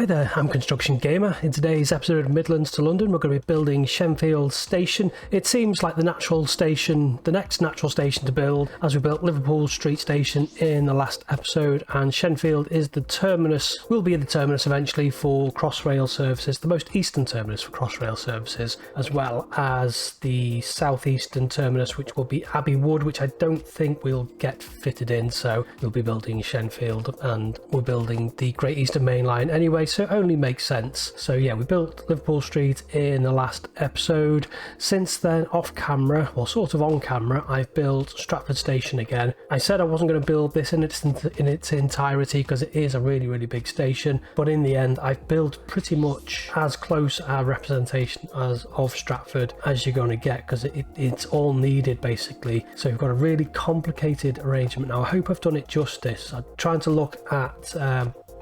there, I'm Construction Gamer. In today's episode of Midlands to London, we're going to be building Shenfield Station. It seems like the next natural station to build, as we built Liverpool Street Station in the last episode, and Shenfield is the terminus, will be the terminus eventually for Crossrail services, the most eastern terminus for Crossrail services, as well as the southeastern terminus, which will be Abbey Wood, which I don't think we'll get fitted in, so we'll be building Shenfield, and we're building the Great Eastern Main Line anyway, so it only makes sense. So yeah, we built Liverpool Street in the last episode. Since then, off camera, or sort of on camera, I've built Stratford Station again. I said I wasn't going to build this in its entirety because it is a really big station, but in the end I've built pretty much as close a representation of Stratford as you're going to get, because it's all needed basically. So we've got a really complicated arrangement. Now I hope I've done it justice. I'm trying to look at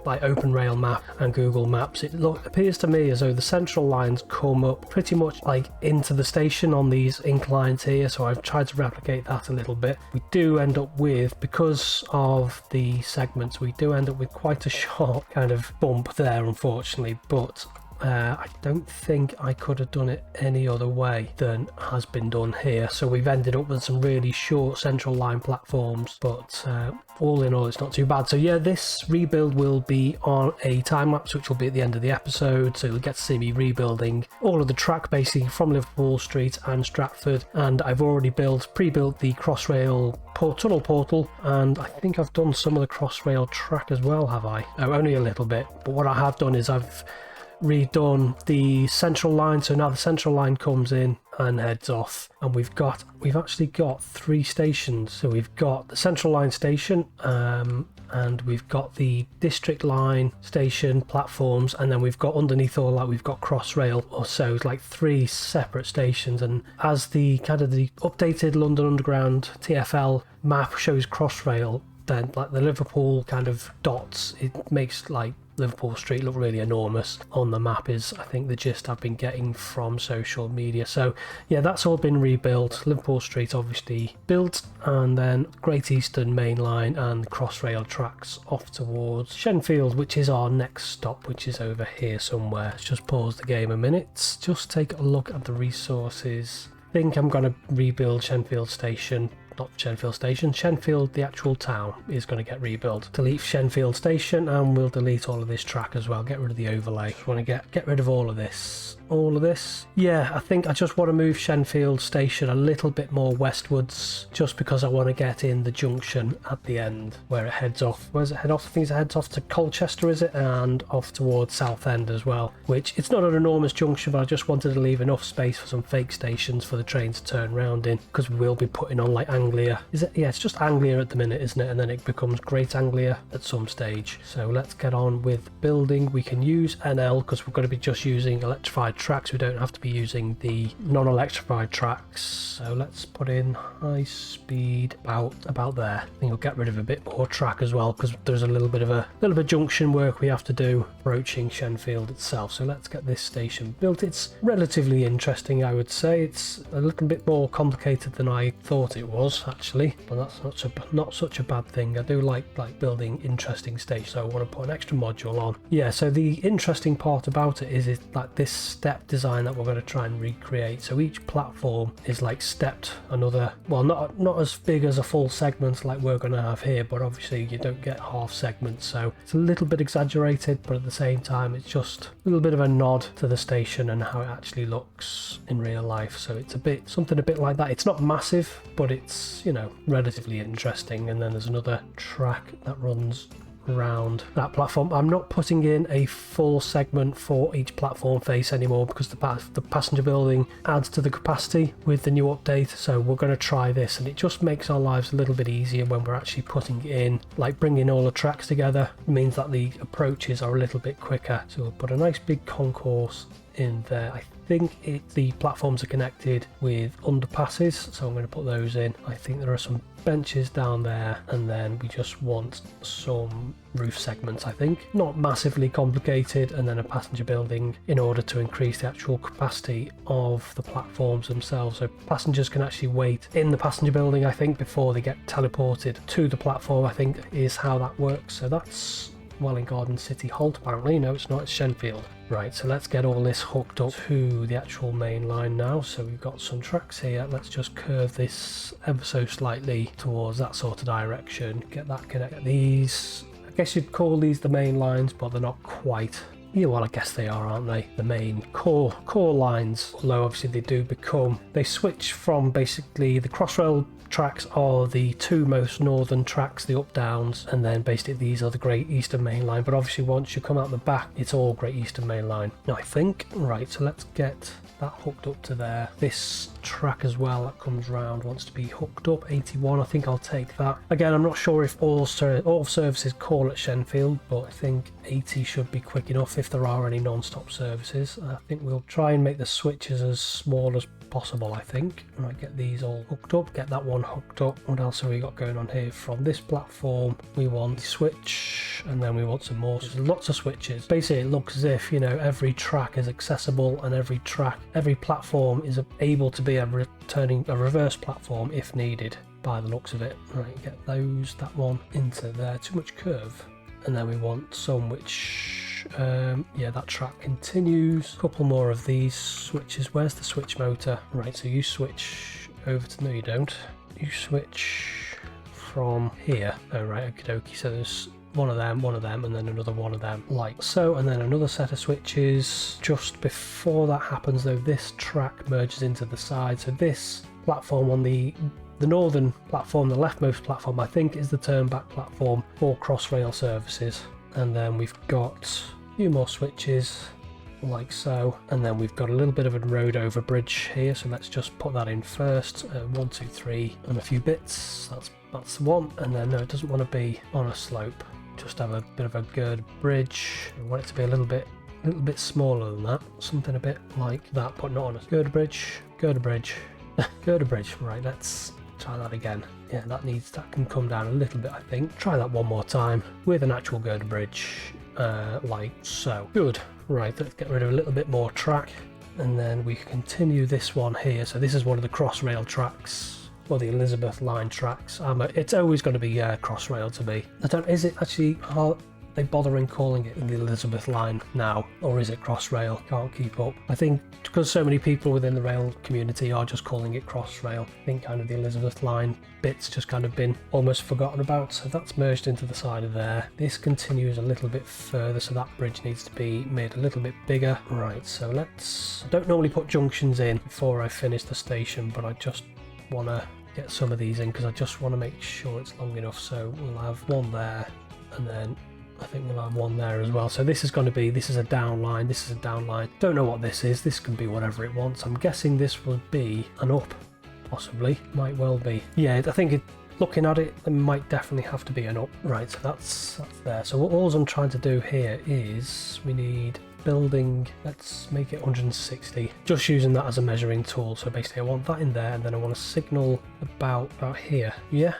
like OpenRail map and Google Maps. It appears to me as though the central lines come up pretty much like into the station on these inclines here, so I've tried to replicate that a little bit. We do end up with, because of the segments, we do end up with quite a sharp kind of bump there, unfortunately, but I don't think I could have done it any other way than has been done here. So we've ended up with some really short central line platforms, but all in all it's not too bad. So yeah, this rebuild will be on a time lapse, which will be at the end of the episode, so you'll get to see me rebuilding all of the track basically from Liverpool Street and Stratford. And I've already pre-built the Crossrail tunnel portal, and I think I've done some of the Crossrail track as well, have I? Oh, only a little bit, but what I have done is I've redone the central line, so now the central line comes in and heads off, and we've actually got 3 stations. So we've got the central line station, and we've got the district line station platforms, and then we've got underneath all that we've got Crossrail, or so it's like 3 separate stations. And as the updated London Underground TfL map shows Crossrail, then like the Liverpool kind of dots, it makes like Liverpool Street look really enormous on the map, is I think the gist I've been getting from social media. So yeah, that's all been rebuilt. Liverpool Street obviously built, and then Great Eastern Main Line and Crossrail tracks off towards Shenfield, which is our next stop, which is over here somewhere. Let's just pause the game a minute, just take a look at the resources. I think I'm going to rebuild Shenfield Station. Not Shenfield Station, Shenfield, the actual town, is going to get rebuilt. Delete Shenfield Station, and we'll delete all of this track as well. Get rid of the overlay. Just want to get rid of all of this. Yeah, I think I just want to move Shenfield Station a little bit more westwards, just because I want to get in the junction at the end where it heads off. Where does it head off? I think it heads off to Colchester, is it? And off towards Southend as well, which it's not an enormous junction, but I just wanted to leave enough space for some fake stations for the train to turn round in, because we will be putting on like Anglia. Is it? Yeah, it's just Anglia at the minute, isn't it? And then it becomes Great Anglia at some stage. So let's get on with building. We can use NL because we're going to be just using electrified tracks. We don't have to be using the non-electrified tracks. So let's put in high speed about there. I think we'll get rid of a bit more track as well, because there's a little bit of junction work we have to do approaching Shenfield itself. So let's get this station built. It's relatively interesting, I would say. It's a little bit more complicated than I thought it was actually, but that's not such a bad thing. I do like building interesting stations, so I want to put an extra module on. Yeah, so the interesting part about it is like this step design that we're going to try and recreate. So each platform is like stepped another, well, not as big as a full segment like we're going to have here, but obviously you don't get half segments, so it's a little bit exaggerated, but at the same time it's just a little bit of a nod to the station and how it actually looks in real life. So it's something a bit like that. It's not massive, but it's, you know, relatively interesting. And then there's another track that runs around that platform. I'm not putting in a full segment for each platform face anymore, because the passenger building adds to the capacity with the new update. So we're going to try this, and it just makes our lives a little bit easier when we're actually putting in, like bringing all the tracks together. It means that the approaches are a little bit quicker. So we'll put a nice big concourse in there. I think the platforms are connected with underpasses, so I'm going to put those in. I think there are some benches down there, and then we just want some roof segments, I think. Not massively complicated, and then a passenger building in order to increase the actual capacity of the platforms themselves. So passengers can actually wait in the passenger building, I think, before they get teleported to the platform, I think is how that works. So that's Welwyn Garden City Halt apparently. No, it's not, it's Shenfield. Right, so let's get all this hooked up to the actual main line now. So we've got some tracks here. Let's just curve this ever so slightly towards that sort of direction. Get that connected. These, I guess you'd call these the main lines, but they're not quite. Yeah, well, I guess they are, aren't they? The main core lines. Although obviously they switch from basically the Crossrail tracks are the two most northern tracks, the up downs, and then basically these are the Great Eastern Main Line. But obviously once you come out the back, it's all Great Eastern Main Line. Now I think, right, so let's get that hooked up to there. This track as well that comes round wants to be hooked up. 81, I think I'll take that. Again, I'm not sure if all services call at Shenfield, but I think 80 should be quick enough if there are any non-stop services. I think we'll try and make the switches as small as possible, I think. Right, get these all hooked up, get that one hooked up. What else have we got going on here? From this platform we want the switch, and then we want some more. There's lots of switches. Basically it looks as if, you know, every track is accessible and every platform is able to be a reverse platform if needed, by the looks of it. Right, get that one into there. Too much curve. And then we want some which yeah, that track continues. A couple more of these switches. Where's the switch motor? Right, so you switch over to, no you don't, you switch from here. Oh right, okie dokie. So there's one of them, and then another one of them, like so, and then another set of switches. Just before that happens though, this track merges into the side. So this platform on the northern platform, the leftmost platform, I think is the turn-back platform for Crossrail services. And then we've got a few more switches like so, and then we've got a little bit of a road over bridge here, so let's just put that in first. 1, 2, 3 and a few bits. That's one. And then no, it doesn't want to be on a slope, just have a bit of a gird bridge. I want it to be a little bit smaller than that, something a bit like that, but not on a girder bridge. Girder bridge. Right, let's try that again. Yeah, that can come down a little bit, I think. Try that one more time with an actual girder bridge, like so. Good. Right, let's get rid of a little bit more track, and then we continue this one here. So this is one of the Crossrail tracks, or the Elizabeth line tracks. It's always going to be Crossrail to me. Is it actually? They bothering calling it the Elizabeth line now, or is it Crossrail? Can't keep up. I think because so many people within the rail community are just calling it Crossrail, I think kind of the Elizabeth line bit's just kind of been almost forgotten about. So that's merged into the side of there. This continues a little bit further, so that bridge needs to be made a little bit bigger. Right, so I don't normally put junctions in before I finish the station, but I just want to get some of these in because I just want to make sure it's long enough. So we'll have one there, and then I think we'll have one there as well. So this is a down line, this is a down line. Don't know what this is, this can be whatever it wants. I'm guessing this will be an up, possibly, might well be. Yeah, I think looking at it, it might definitely have to be an up. Right, so that's there. So all I'm trying to do here is we need building, let's make it 160, just using that as a measuring tool. So basically I want that in there, and then I want a signal about here. Yeah,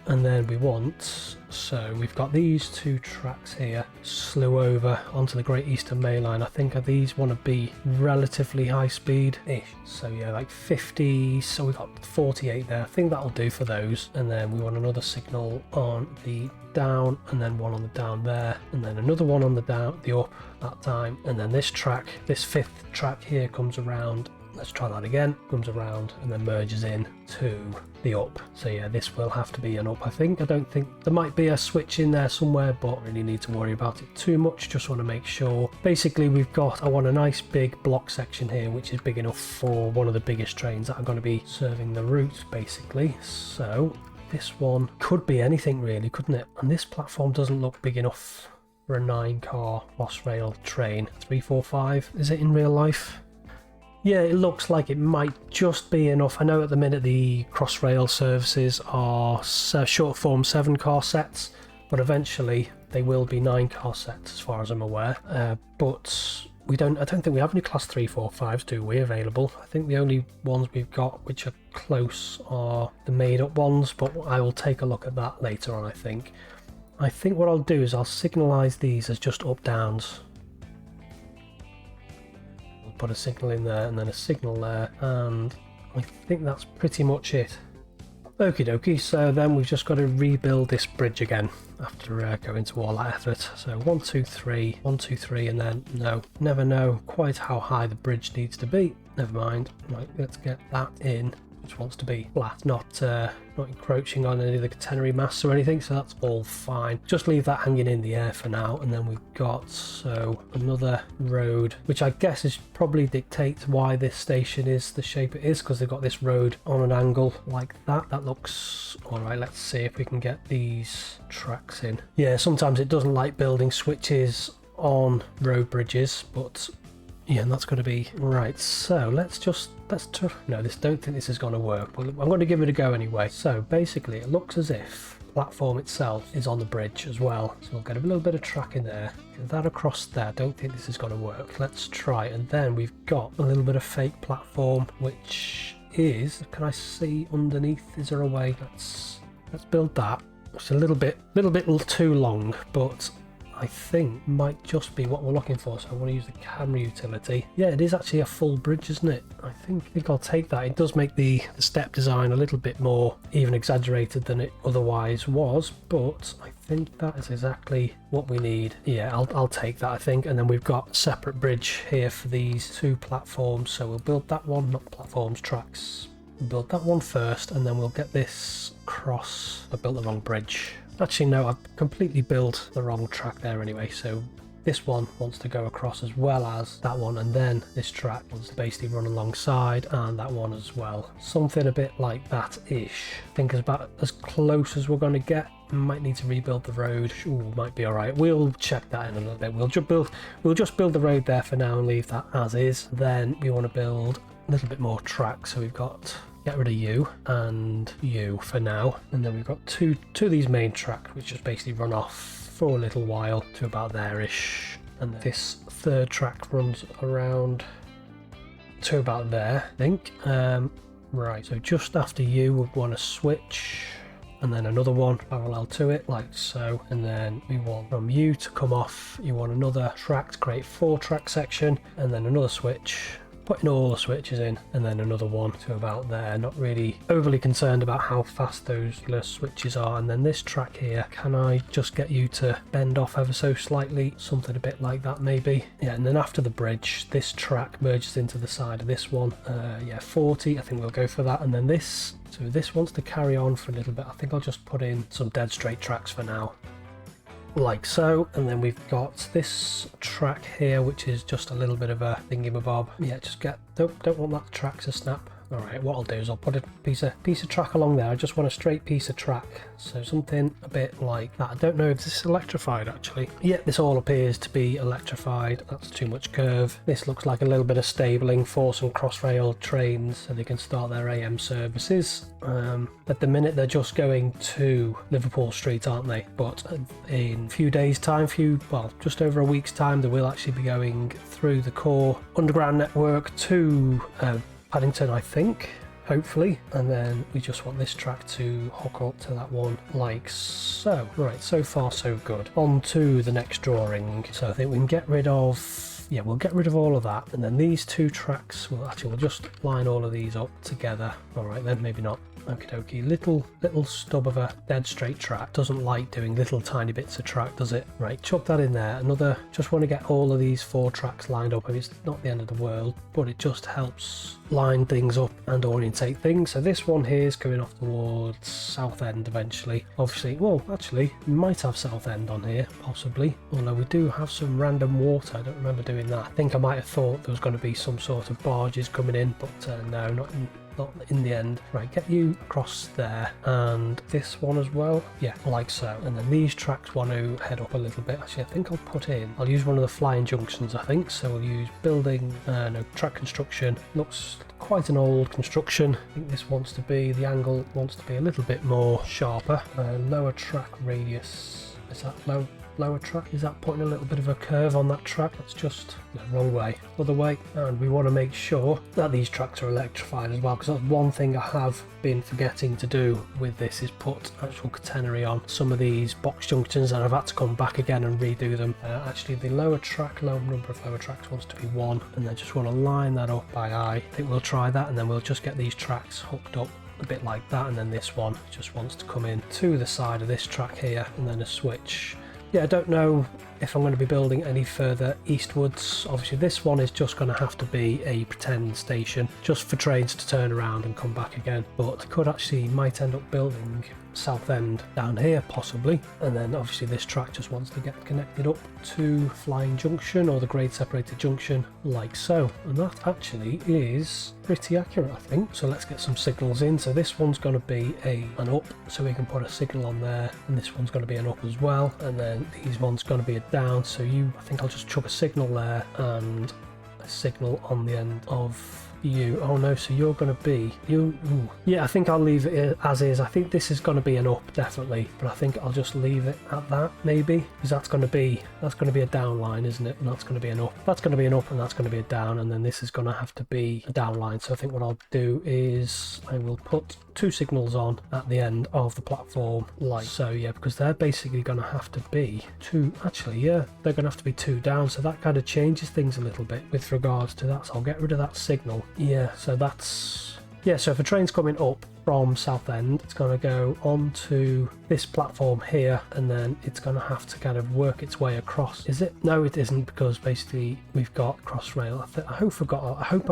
and then we want, so we've got these two tracks here, slew over onto the Great Eastern Main Line. I think these want to be relatively high speed ish, so yeah, like 50, so we've got 48 there. I think that'll do for those. And then we want another signal on the down, and then one on the down there, and then another one on the down, the up that time. And then this fifth track here comes around. Let's try that again. Comes around and then merges in to the up. So yeah, this will have to be an up, I think. I don't think there might be a switch in there somewhere, but I really need to worry about it too much. Just want to make sure. Basically, I want a nice big block section here, which is big enough for one of the biggest trains that are going to be serving the route, basically. So this one could be anything really, couldn't it? And this platform doesn't look big enough for a 9-car Crossrail train. 345, is it in real life? Yeah, it looks like it might just be enough. I know at the minute the Crossrail services are short form 7-car sets, but eventually they will be 9-car sets as far as I'm aware. But I don't think we have any class 345s, do we, available? I think the only ones we've got which are close are the made up ones, but I will take a look at that later on, I think. I think what I'll do is I'll signalise these as just up downs. Put a signal in there and then a signal there, and I think that's pretty much it. Okie dokie, so then we've just got to rebuild this bridge again after going to all that effort. So 1, 2, 3, 1, 2, 3, and then no, never know quite how high the bridge needs to be. Never mind. Right, let's get that in. Which wants to be flat, not encroaching on any of the catenary mass or anything, so that's all fine. Just leave that hanging in the air for now, and then we've got another road, which I guess is probably dictates why this station is the shape it is, because they've got this road on an angle like that. That looks all right. Let's see if we can get these tracks in. Yeah, sometimes it doesn't like building switches on road bridges, but yeah, and that's going to be right. So don't think this is going to work, but I'm going to give it a go anyway. So basically it looks as if the platform itself is on the bridge as well, so we'll get a little bit of track in there. Get that across there. Don't think this is going to work. Let's try. And then we've got a little bit of fake platform, which is, can I see underneath? Is there a way? Let's build that. It's a little bit too long, but I think might just be what we're looking for. So I want to use the camera utility. Yeah, it is actually a full bridge, isn't it? I think I'll take that. It does make the step design a little bit more even exaggerated than it otherwise was, but I think that is exactly what we need. Yeah, I'll take that, I think. And then we've got a separate bridge here for these two platforms, so we'll build that one, not platforms, tracks. We'll build that one first, and then we'll get this across. I built the wrong bridge. Actually, no, I've completely built the wrong track there anyway, so this one wants to go across as well as that one, and then this track wants to basically run alongside, and that one as well. Something a bit like that-ish. I think is about as close as we're going to get. Might need to rebuild the road. Ooh, might be alright. We'll check that in a little bit. We'll just build the road there for now and leave that as is. Then we want to build a little bit more track, so we've got... Get rid of you and you for now, and then we've got two of these main tracks which just basically run off for a little while to about there-ish, and this third track runs around to about there, I think. Right, so just after you we want to switch, and then another one parallel to it like so, and then we want from you to come off. You want another track to create 4-track section, and then another switch, putting all the switches in, and then another one to about there. Not really overly concerned about how fast those switches are. And then this track here, can I just get you to bend off ever so slightly? Something a bit like that maybe. Yeah, and then after the bridge, this track merges into the side of this one. Yeah, 40, I think we'll go for that. And then this, so this wants to carry on for a little bit. I think I'll just put in some dead straight tracks for now, like so. And then we've got this track here, which is just a little bit of a thingy-mabob. Yeah, just don't want that track to snap. All right, what I'll do is I'll put a piece of track along there. I just want a straight piece of track, so something a bit like that. I don't know if this is electrified actually. Yeah, this all appears to be electrified. That's too much curve. This looks like a little bit of stabling for some Crossrail trains so they can start their AM services. At the minute they're just going to Liverpool Street, aren't they? But in a few days time, just over a week's time, they will actually be going through the core underground network to Paddington, I think, hopefully. And then we just want this track to hook up to that one like so. Right, so far so good. On to the next drawing. So I think we can get rid of, yeah, we'll get rid of all of that, and then these two tracks, we'll just line all of these up together. All right then, maybe not. Okie dokie, little stub of a dead straight track. Doesn't like doing little tiny bits of track, does it? Right, chuck that in there. Another, just want to get all of these 4 tracks lined up. I mean, it's not the end of the world, but it just helps line things up and orientate things. So this one here is coming off towards Southend eventually. Obviously, well, actually, we might have Southend on here, possibly. Although we do have some random water. I don't remember doing that. I think I might have thought there was going to be some sort of barges coming in, but no, not in the end. Right, get you across there, and this one as well, yeah, like so. And then these tracks want to head up a little bit. Actually, I think I'll use one of the flying junctions, I think. So we'll use building, no, track construction. Looks quite an old construction. I think this wants to be, the angle wants to be a little bit more sharper. Lower track radius, is that lower track? Is that putting a little bit of a curve on that track? That's just the wrong way, other way. And we want to make sure that these tracks are electrified as well, because that's one thing I have been forgetting to do with this, is put actual catenary on some of these box junctions, and I've had to come back again and redo them. Actually, the lower number of lower tracks wants to be 1, and then just want to line that up by eye. I think we'll try that, and then we'll just get these tracks hooked up a bit like that, and then this one just wants to come in to the side of this track here, and then a switch. Yeah, I don't know if I'm going to be building any further eastwards. Obviously this one is just going to have to be a pretend station just for trains to turn around and come back again, but might end up building Southend down here possibly, and then obviously this track just wants to get connected up to Flying Junction or the Grade Separated Junction like so, and that actually is pretty accurate I think. So let's get some signals in. So this one's going to be an up, so we can put a signal on there, and this one's going to be an up as well, and then these one's going to be a down. So I think I'll just chuck a signal there and a signal on the end of you. Oh no, so you're going to be you. Ooh. Yeah, I think I'll leave it as is. I think this is going to be an up definitely, but I think I'll just leave it at that maybe, because that's going to be a down line, isn't it? And that's going to be an up. That's going to be an up, and that's going to be a down, and then this is going to have to be a down line. So I think what I'll do is I will put two signals on at the end of the platform like so. Yeah, because they're basically going to have to be two. Actually, yeah, they're going to have to be two down, so that kind of changes things a little bit with regards to that. So I'll get rid of that signal. Yeah, so that's... Yeah, so if a train's coming up from Southend, it's going to go onto this platform here, and then it's going to have to kind of work its way across. Is it? No, it isn't, because basically we've got Crossrail. I hope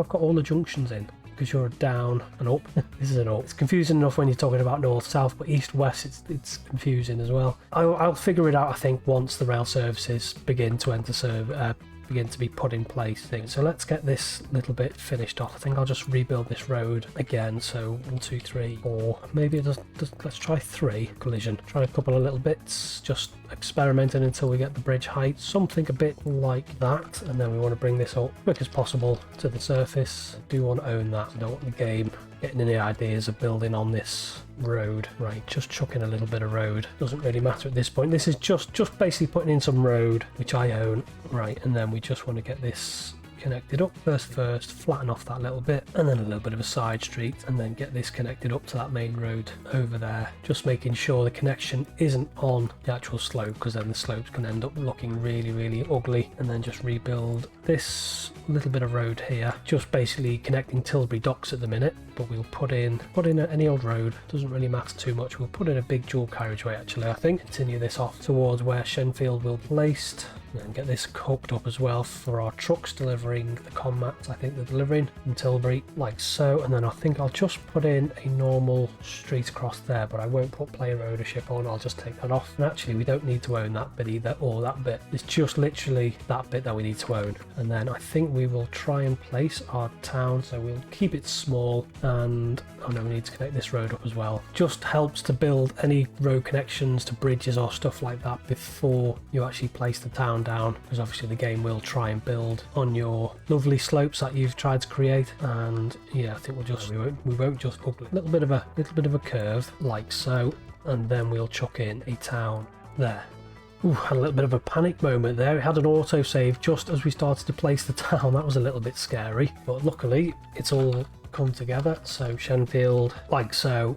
I've got all the junctions in, because you're a down and up. This is an up. It's confusing enough when you're talking about north south, but east west it's confusing as well. I'll figure it out I think once the rail services begin to be put in place things. So let's get this little bit finished off. I think I'll just rebuild this road again. So 1, 2, 3, 4. Maybe it does. Let's try 3 collision. Try a couple of little bits, just experimenting until we get the bridge height, something a bit like that, and then we want to bring this up quick as possible to the surface. I do want to own that. I don't want the game getting any ideas of building on this road. Right, just chucking a little bit of road, doesn't really matter at this point. This is just basically putting in some road which I own. Right, and then we just want to get this connected up first, flatten off that little bit, and then a little bit of a side street, and then get this connected up to that main road over there, just making sure the connection isn't on the actual slope, because then the slopes can end up looking really ugly. And then just rebuild this little bit of road here, just basically connecting Tilbury docks at the minute, but we'll put in any old road, doesn't really matter too much. We'll put in a big dual carriageway actually, I think. Continue this off towards where Shenfield will be placed, and get this hooked up as well for our trucks delivering the commats. I think they're delivering in Tilbury like so, and then I think I'll just put in a normal street across there, but I won't put player ownership on. I'll just take that off, and actually we don't need to own that bit either, or that bit. It's just literally that bit that we need to own. And then I think we will try and place our town, so we'll keep it small, and oh no, we need to connect this road up as well. Just helps to build any road connections to bridges or stuff like that before you actually place the town down, because obviously the game will try and build on your lovely slopes that you've tried to create. And yeah, I think we won't just hook a little bit of a curve like so, and then we'll chuck in a town there. Ooh, had a little bit of a panic moment there. It had an autosave just as we started to place the town. That was a little bit scary, but luckily it's all come together. So Shenfield like so,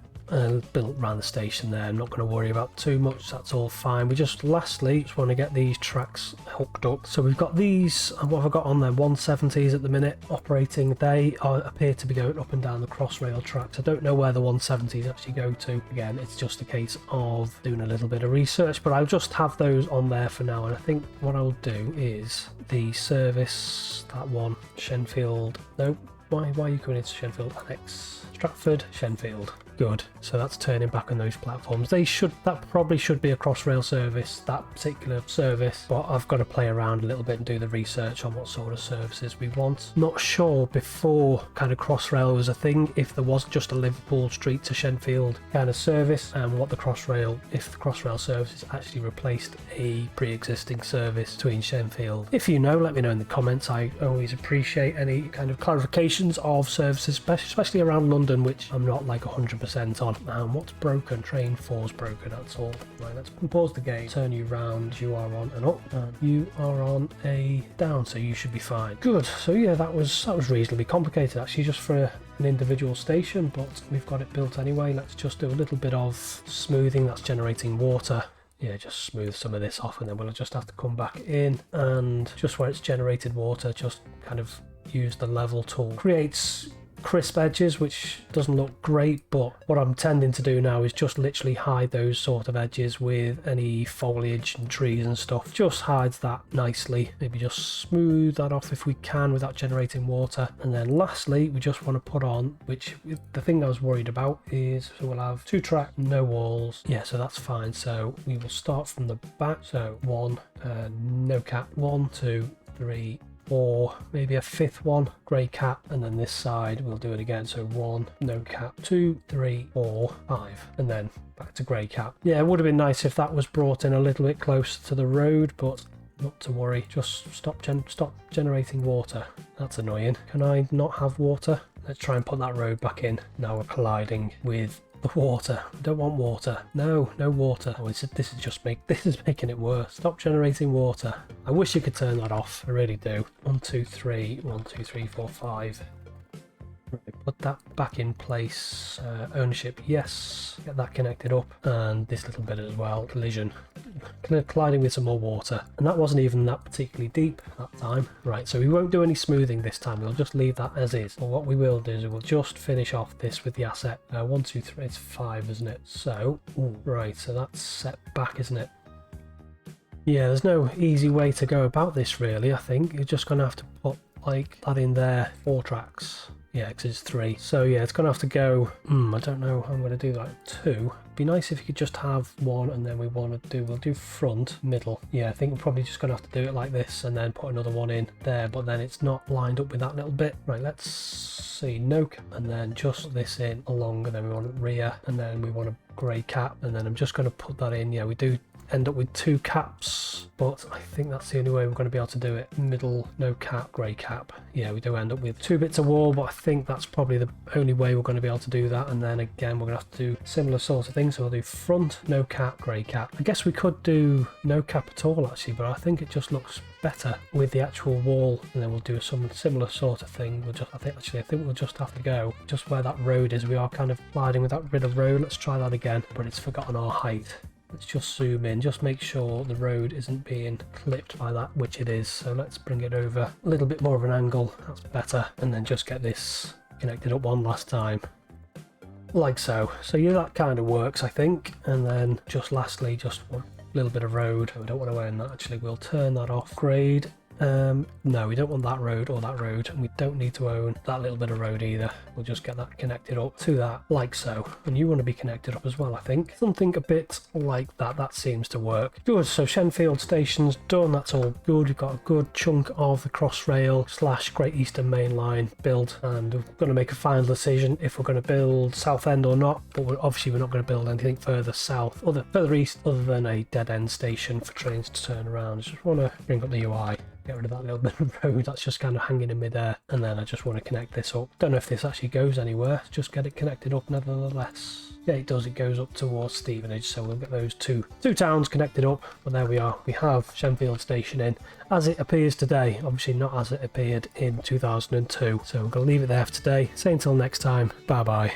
built around the station there. I'm not going to worry about too much, that's all fine. We just lastly just want to get these tracks hooked up. So we've got these, what have I got on there, 170s at the minute operating. They appear to be going up and down the Crossrail tracks. I don't know where the 170s actually go to. Again, it's just a case of doing a little bit of research, but I'll just have those on there for now. And I think what I'll do is the that one, Shenfield, no, why are you coming into Shenfield Annex? Stratford, Shenfield. Good. So that's turning back on those platforms. That probably should be a Crossrail service, that particular service, but I've got to play around a little bit and do the research on what sort of services we want. Not sure before kind of Crossrail was a thing, if there was just a Liverpool Street to Shenfield kind of service, and if the Crossrail services actually replaced a pre-existing service between Shenfield. If you know, let me know in the comments. I always appreciate any kind of clarifications of services, especially around London, which I'm not like 100% on. And what's broken? Train 4's broken, that's all. Right, let's pause the game, turn you round. You are on an up, and you are on a down, so you should be fine. Good. So yeah, that was reasonably complicated actually, just for an individual station, but we've got it built anyway. Let's just do a little bit of smoothing. That's generating water. Yeah, just smooth some of this off, and then we'll just have to come back in, and just where it's generated water, just kind of use the level tool. Creates crisp edges, which doesn't look great, but what I'm tending to do now is just literally hide those sort of edges with any foliage and trees and stuff. Just hides that nicely. Maybe just smooth that off if we can without generating water. And then lastly, we just want to put on, which the thing I was worried about is, so we'll have 2 track, no walls. Yeah, so that's fine. So we will start from the back. So 1, no cap, 1, 2, 3, 4, maybe a 5th one, grey cap, and then this side we'll do it again. So 1, no cap, 2, 3, 4, 5, and then back to grey cap. Yeah, it would have been nice if that was brought in a little bit closer to the road, but not to worry. Just stop generating water. That's annoying. Can I not have water? Let's try and put that road back in. Now we're colliding with the water. I don't want water. No water. Oh, this is making it worse. Stop generating water. I wish you could turn that off. I really do. 1, 2, 3. 1, 2, 3, 4, 5. Put that back in place. Ownership, yes. Get that connected up, and this little bit as well. Collision. Colliding with some more water, and that wasn't even that particularly deep that time. Right, so we won't do any smoothing this time. We'll just leave that as is. But what we will do is we'll just finish off this with the asset. 1, 2, 3. It's 5, isn't it? So right, so that's set back, isn't it? Yeah, there's no easy way to go about this really. I think you're just gonna have to put like that in there. 4 tracks. Yeah, because it's 3. So yeah, it's going to have to go, I don't know how I'm going to do that. 2. It'd be nice if you could just have 1, and then we'll do front, middle. Yeah, I think we're probably just going to have to do it like this and then put another one in there, but then it's not lined up with that little bit. Right, let's see, no cap, and then just this in along, and then we want rear, and then we want a grey cap, and then I'm just going to put that in. Yeah, we do end up with 2 caps, but I think that's the only way we're going to be able to do it. Middle, no cap, grey cap. Yeah, we do end up with 2 bits of wall, but I think that's probably the only way we're going to be able to do that. And then again, we're going to have to do similar sort of thing. So we'll do front, no cap, grey cap. I guess we could do no cap at all actually, but I think it just looks better with the actual wall, and then we'll do some similar sort of thing. I think we'll just have to go just where that road is. We are kind of sliding with that bit of road. Let's try that again, but it's forgotten our height. Let's just zoom in, just make sure the road isn't being clipped by that, which it is. So let's bring it over a little bit more of an angle. That's better. And then just get this connected up one last time. Like so. So yeah, that kind of works, I think. And then just lastly, just one little bit of road. We don't want to own that actually. We'll turn that off. Grade. No, we don't want that road or that road, and we don't need to own that little bit of road either. We'll just get that connected up to that, like so. And you want to be connected up as well, I think. Something a bit like that. That seems to work. Good, so Shenfield Station's done. That's all good. We've got a good chunk of the Crossrail / Great Eastern Main Line built, and we're going to make a final decision if we're going to build Southend or not. But obviously we're not going to build anything further south, further east, other than a dead-end station for trains to turn around. I just want to bring up the UI. Get rid of that little bit of road that's just kind of hanging in midair, and then I just want to connect this up. Don't know if this actually goes anywhere, just get it connected up nevertheless. Yeah, it does. It goes up towards Stevenage, so we'll get those two towns connected up. But there we are. We have Shenfield Station in as it appears today. Obviously not as it appeared in 2002. So I'm going to leave it there for today. Say until next time. Bye bye.